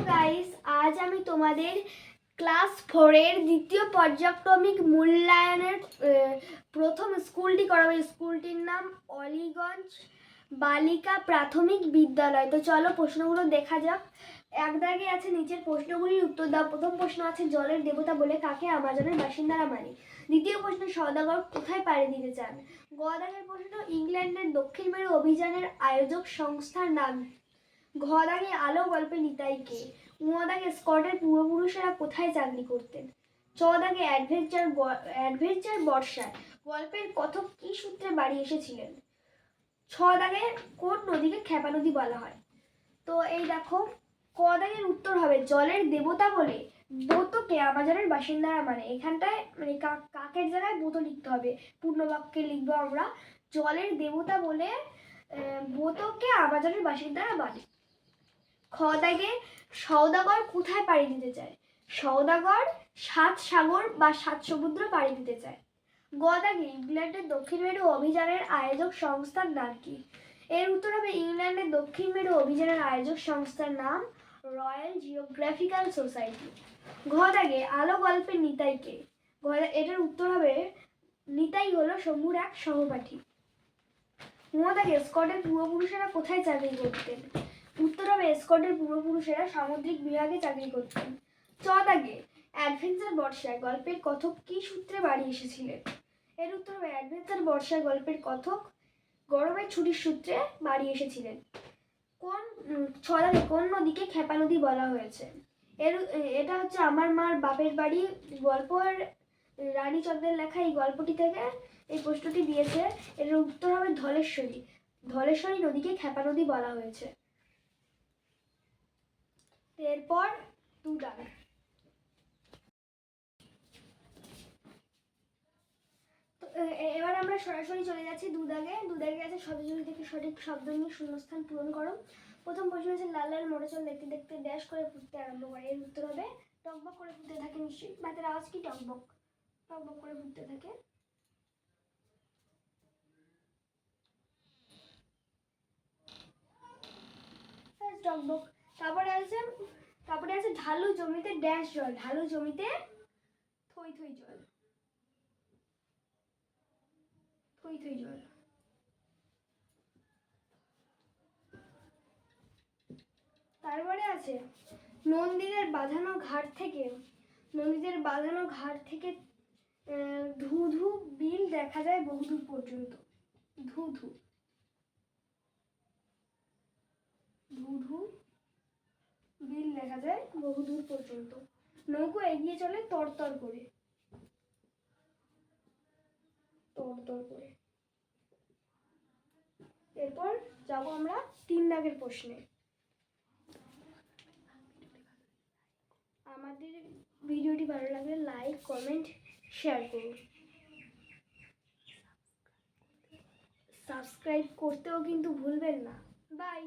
Guys, আজ আমি তোমাদের ক্লাস 4-এর দ্বিতীয় পর্যায়ক্রমিক মূল্যায়নের প্রথম স্কুলটি করাবো। স্কুলটির নাম অলিগঞ্জ বালিকা প্রাথমিক বিদ্যালয়। তো চলো প্রশ্নগুলো দেখা যাক। এক দাগে আছে নিচের প্রশ্নগুলির উত্তর দাও। প্রথম প্রশ্ন আছে জলের দেবতা বলে কাকে আমাজনের বাসিন্দারা মানে। দ্বিতীয় প্রশ্ন সওদাগর কোথায় পাড়ি দিতে চান। গ দাগের প্রশ্ন ইংল্যান্ডের দক্ষিণ মেরু অভিযানের আয়োজক সংস্থার নাম। ঘ দাগে আলো গল্পে নিতাই কে। ঙ দাগে স্কটের পূর্বপুরুষেরা কোথায় চাকরি করতেন। চ দাগে অ্যাডভেঞ্চার বর্ষায় গল্পের কথক কি সূত্রে বাড়ি এসেছিলেন। ছ দাগে কোন নদীকে ক্ষেপা নদী বলা হয়। তো এই দেখো, ক দাগের উত্তর হবে জলের দেবতা বলে বোতকে আমাজনের বাসিন্দারা মানে। এখানটায় মানে কাকের জায়গায় বোত লিখতে হবে, পূর্ণ বাক্যে লিখবো আমরা জলের দেবতা বলে বোতকে আমাজনের বাসিন্দারা মানে। খ দাগে সওদাগর কোথায় পাড়ি দিতে চায়। সওদাগর 7 সাগর বা 7 সমুদ্র পাড়ি দিতে চায়। গ দাগে ইংল্যান্ডের দক্ষিণ মেরু অভিযানের আয়োজক সংস্থার নাম কি। এর উত্তর হবে ইংল্যান্ডের দক্ষিণ মেরু অভিযানের আয়োজক সংস্থার নাম রয়্যাল জিওগ্রাফিক্যাল সোসাইটি। ঘ দাগে আলো গল্পের নিতাই কে। এটার উত্তর হবে নিতাই হলো শম্ভুর এক সহপাঠী। ঙ দাগে স্কটের পূর্বপুরুষেরা কোথায় চাকরি করতেন। উত্তর হবে স্কটের পূর্বপুরুষেরা সামুদ্রিক বিভাগে চাকরি করতেন। চ দাগে অ্যাডভেঞ্চার বর্ষায় গল্পের কথক কি সূত্রে বাড়ি এসেছিলেন। এর উত্তর হবে অ্যাডভেঞ্চার বর্ষায় গল্পের কথক গরমের ছুটির সূত্রে বাড়ি এসেছিলেন। ছ দাগে কোন নদীকে ক্ষেপা নদী বলা হয়েছে। এটা হচ্ছে আমার মার বাপের বাড়ি গল্পের রানীচন্দ্রের লেখা এই গল্পটি থেকে এই প্রশ্নটি দিয়েছে। এর উত্তর হবে ধলেশ্বরী। ধলেশ্বরী নদীকে ক্ষেপা নদী বলা হয়েছে। এরপর 2 দাগ। এবার আমরা সরাসরি চলে যাচ্ছি 2 দাগে। 2 দাগে আছে শব্দজুড়ি থেকে সঠিক শব্দ নিয়ে শূন্যস্থান পূরণ করো। প্রথম প্রশ্ন হচ্ছে লাল লাল মোটরচল দেখতে দেখতে ড্যাশ করে ফুটতে আরম্ভ করে। এর উত্তর হবে টকবক করে ফুটতে থাকে। নিশ্চয়ই বাতের আওয়াজ কি টকবক টকবক করে ফুটতে থাকে। টকবক। তারপরে আছে ঢালু জমিতে ড্যাশ জল। ঢালু জমিতে থই থই জল। থই থই জল। তারপরে আছে নন্দীদের বাঁধানো ঘাট থেকে ধু ধু বিল দেখা যায় বহুদূর পর্যন্ত। ধু ধু ধু ধু বিল দেখা যায় বহুদূর পর্যন্ত। নৌকো এগিয়ে চলে তরতর করে। তরতর করে। এরপর যাব আমরা 3 দাগের প্রশ্নে। আমাদের ভিডিওটি ভালো লাগলে লাইক কমেন্ট শেয়ার করুন। সাবস্ক্রাইব করতেও কিন্তু ভুলবেন না। বাই।